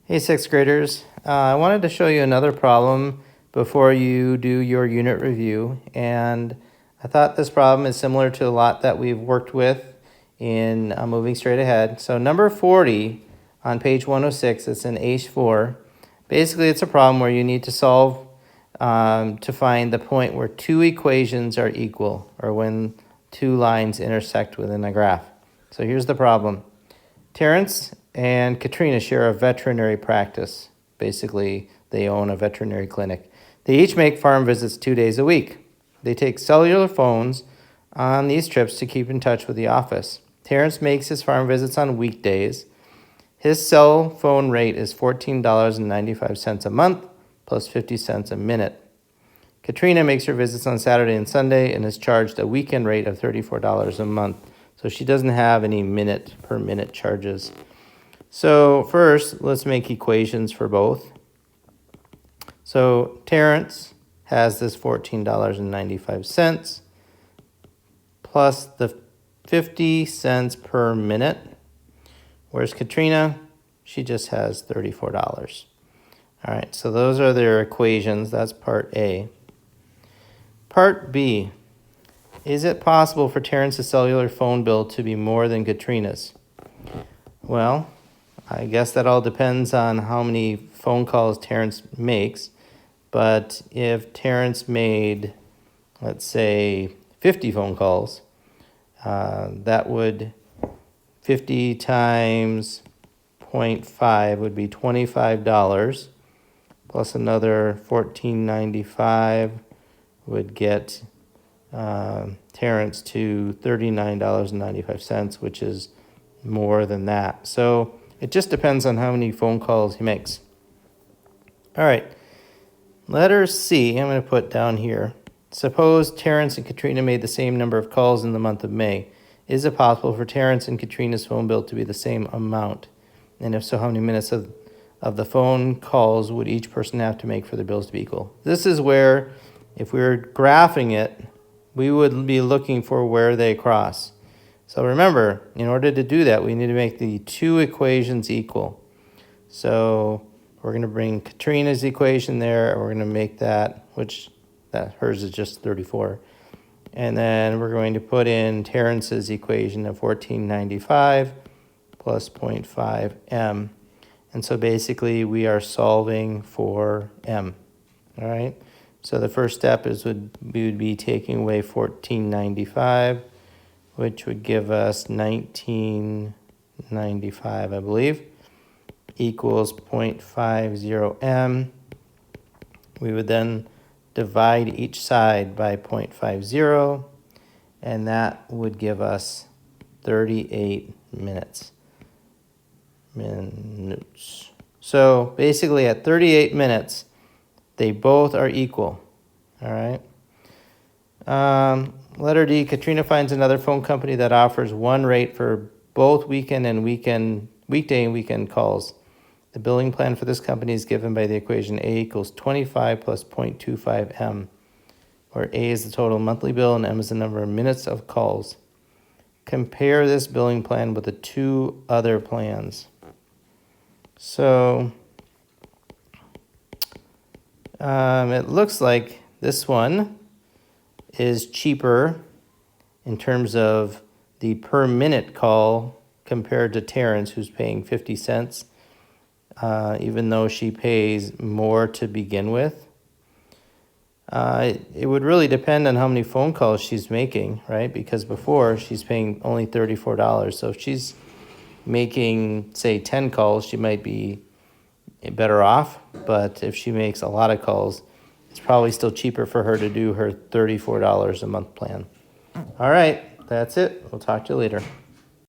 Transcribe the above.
Hey, sixth graders. I wanted to show you another problem before you do your unit review. And I thought this problem is similar to a lot that we've worked with in moving straight ahead. So number 40 on page 106, it's in H4. Basically, it's a problem where you need to solve to find the point where two equations are equal, or when two lines intersect within a graph. So here's the problem. Terrence and Katrina share a veterinary practice. Basically, they own a veterinary clinic. They each make farm visits 2 days a week. They take cellular phones on these trips to keep in touch with the office. Terrence makes his farm visits on weekdays. His cell phone rate is $14.95 a month plus 50 cents a minute. Katrina makes her visits on Saturday and Sunday and is charged a weekend rate of $34 a month. So she doesn't have any minute per minute charges. So first, let's make equations for both. So Terrence has this $14.95 plus the 50 cents per minute. Whereas Katrina, she just has $34. All right, so those are their equations. That's part A. Part B. Is it possible for Terrence's cellular phone bill to be more than Katrina's? Well, I guess that all depends on how many phone calls Terrence makes. But if Terrence made, let's say, 50 phone calls, that would 50 times 0.5 would be $25, plus another $14.95 would get Terrence to $39.95, which is more than that. So it just depends on how many phone calls he makes. All right, letter C, I'm going to put down here. Suppose Terrence and Katrina made the same number of calls in the month of May. Is it possible for Terrence and Katrina's phone bill to be the same amount? And if so, how many minutes of the phone calls would each person have to make for their bills to be equal? This is where, if we were graphing it, we would be looking for where they cross. So remember, in order to do that, we need to make the two equations equal. So we're going to bring Katrina's equation there, and we're going to make that, hers is just 34. And then we're going to put in Terrence's equation of 1495 plus 0.5 m. And so basically we are solving for m. All right. So the first step is we would be taking away 1495, which would give us 1995, I believe, equals 0.50 m. We would then divide each side by 0.50, and that would give us 38 minutes. So basically at 38 minutes, they both are equal. All right. Letter D, Katrina finds another phone company that offers one rate for both weekday and weekend calls. The billing plan for this company is given by the equation A equals 25 plus 0.25 m, where A is the total monthly bill and m is the number of minutes of calls. Compare this billing plan with the two other plans. So it looks like this one is cheaper in terms of the per minute call compared to Terrence, who's paying 50 cents, even though she pays more to begin with. It would really depend on how many phone calls she's making, right? Because before she's paying only $34. So if she's making, say, 10 calls, she might be better off. But if she makes a lot of calls, it's probably still cheaper for her to do her $34 a month plan. All right, that's it. We'll talk to you later.